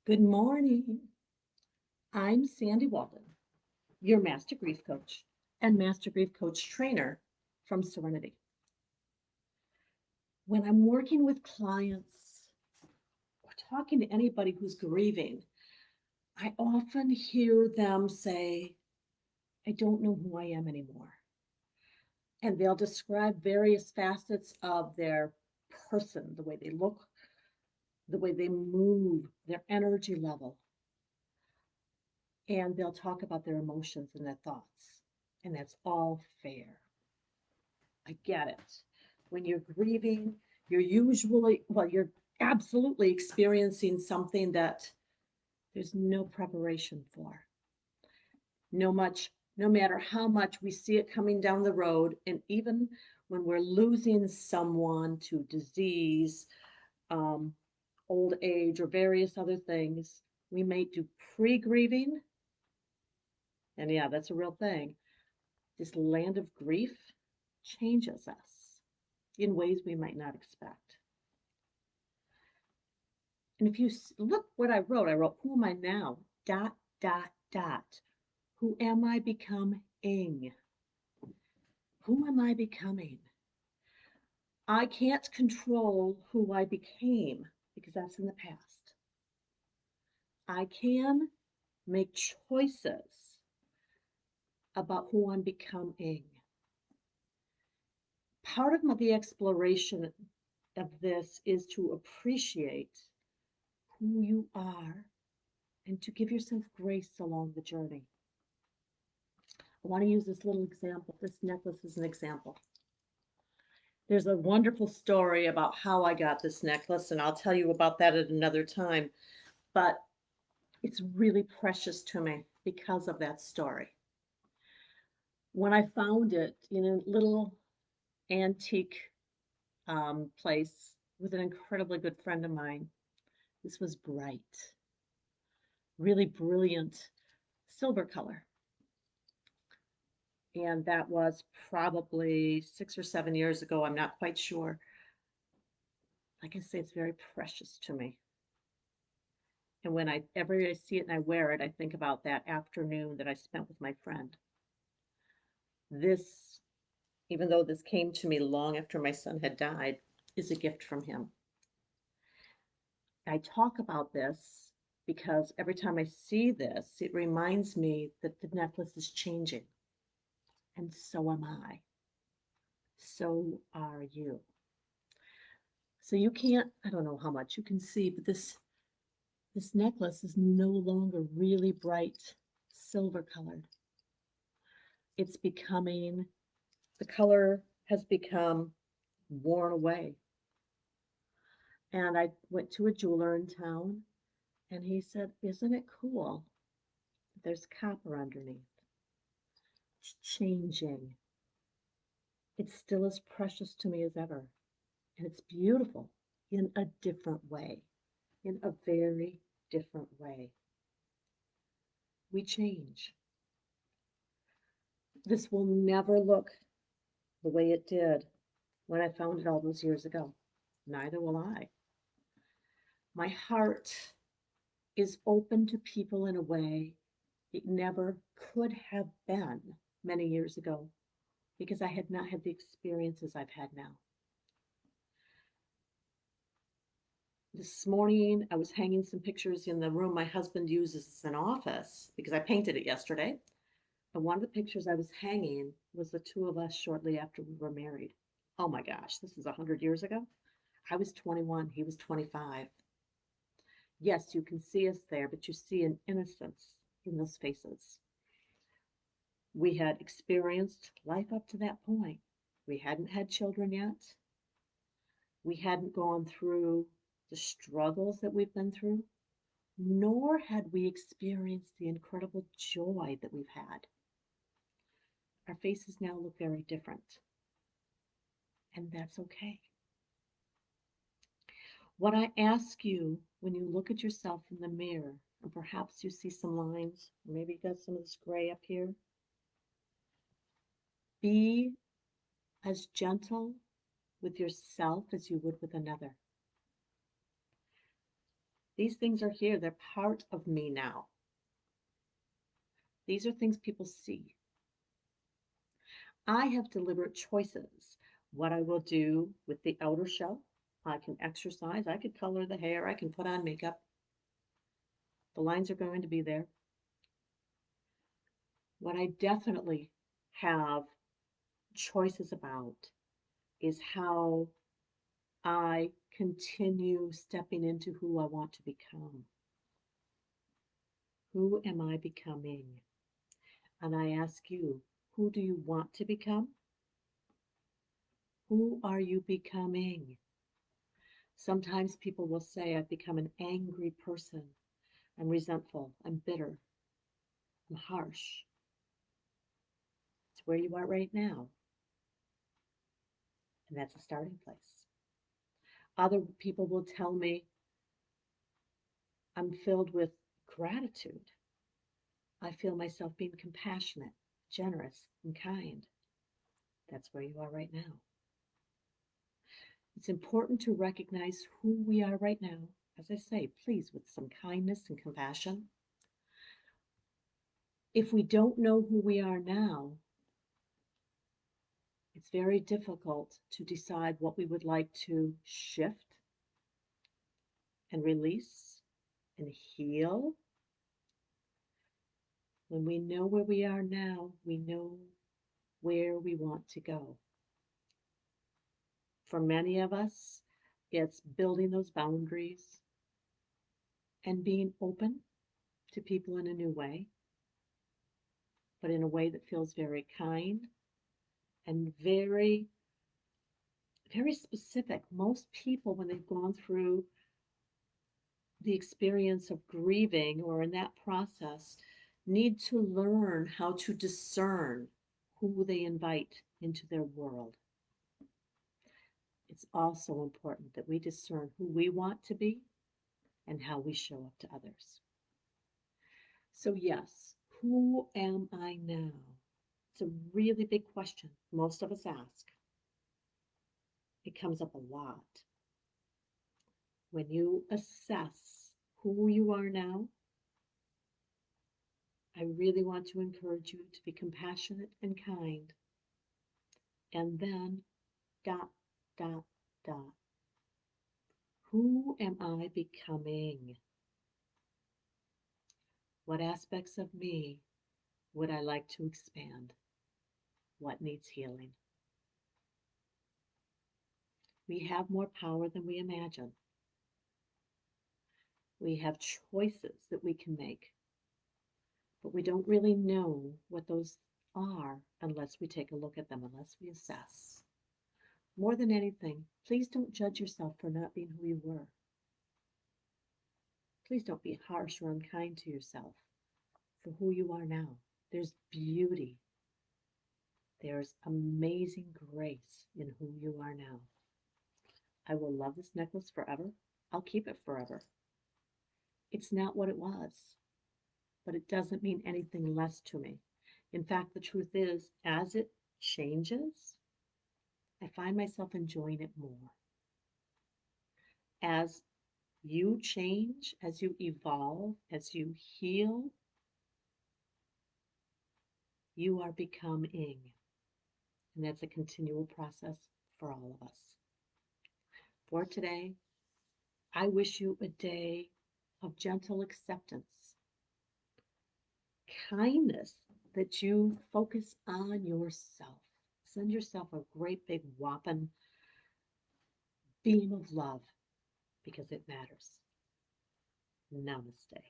Good morning. I'm Sandy Walden, your Master Grief Coach and Master Grief Coach trainer from Serenity. When I'm working with clients or talking to anybody who's grieving, I often hear them say, I don't know who I am anymore. And they'll describe various facets of their person, the way they look, the way they move, their energy level. And they'll talk about their emotions and their thoughts. And that's all fair. I get it. When you're grieving, you're absolutely experiencing something that there's no preparation for. No matter how much we see it coming down the road, and even when we're losing someone to disease, um, old age, or various other things, we may do pre-grieving, and yeah, that's a real thing. This land of grief changes us in ways we might not expect. And if you look what I wrote, who am I now? Dot, dot, dot. Who am I becoming? Who am I becoming? I can't control who I became because that's in the past. I can make choices about who I'm becoming. Part of the exploration of this is to appreciate who you are and to give yourself grace along the journey. I want to use this little example. This necklace is an example. There's a wonderful story about how I got this necklace, and I'll tell you about that at another time. But it's really precious to me because of that story. When I found it in a little antique place with an incredibly good friend of mine, this was bright, really brilliant silver color. And that was probably 6 or 7 years ago. I'm not quite sure. Like I say, it's very precious to me. And whenever I see it and I wear it, I think about that afternoon that I spent with my friend. This, even though this came to me long after my son had died, is a gift from him. I talk about this because every time I see this, it reminds me that the necklace is changing. And so am I. So are you. So you can't, I don't know how much you can see, but this necklace is no longer really bright silver colored. It's becoming, the color has become worn away. And I went to a jeweler in town and he said, isn't it cool? There's copper underneath. It's changing. It's still as precious to me as ever. And it's beautiful in a different way, in a very different way. We change. This will never look the way it did when I found it all those years ago. Neither will I. My heart is open to people in a way it never could have been many years ago because I had not had the experiences I've had now. This morning, I was hanging some pictures in the room my husband uses as an office because I painted it yesterday. And one of the pictures I was hanging was the two of us shortly after we were married. Oh my gosh, this is 100 years ago. I was 21, he was 25. Yes, you can see us there, but you see an innocence in those faces. We had experienced life up to that point. We hadn't had children yet. We hadn't gone through the struggles that we've been through, nor had we experienced the incredible joy that we've had. Our faces now look very different, and that's okay. What I ask you when you look at yourself in the mirror, and perhaps you see some lines, or maybe you got some of this gray up here, be as gentle with yourself as you would with another. These things are here. They're part of me now. These are things people see. I have deliberate choices. What I will do with the outer shell. I can exercise. I could color the hair. I can put on makeup. The lines are going to be there. What I definitely have choices about is how I continue stepping into who I want to become. Who am I becoming? And I ask you, who do you want to become? Who are you becoming? Sometimes people will say, I've become an angry person. I'm resentful. I'm bitter. I'm harsh. It's where you are right now. And that's a starting place. Other people will tell me, I'm filled with gratitude. I feel myself being compassionate, generous, and kind. That's where you are right now. It's important to recognize who we are right now. As I say, please, with some kindness and compassion. If we don't know who we are now, it's very difficult to decide what we would like to shift and release and heal. When we know where we are now, we know where we want to go. For many of us, it's building those boundaries and being open to people in a new way, but in a way that feels very kind and very specific. Most people, when they've gone through the experience of grieving or in that process, need to learn how to discern who they invite into their world. It's also important that we discern who we want to be and how we show up to others. So, yes, who am I now? It's a really big question most of us ask. It comes up a lot. When you assess who you are now, I really want to encourage you to be compassionate and kind. And then, dot, dot, dot. Who am I becoming? What aspects of me would I like to expand? What needs healing? We have more power than we imagine. We have choices that we can make, but we don't really know what those are unless we take a look at them, unless we assess. More than anything, please don't judge yourself for not being who you were. Please don't be harsh or unkind to yourself for who you are now. There's beauty. There's amazing grace in who you are now. I will love this necklace forever. I'll keep it forever. It's not what it was, but it doesn't mean anything less to me. In fact, the truth is, as it changes, I find myself enjoying it more. As you change, as you evolve, as you heal, you are becoming. And that's a continual process for all of us. For today, I wish you a day of gentle acceptance, kindness, that you focus on yourself. Send yourself a great big whopping beam of love because it matters. Namaste.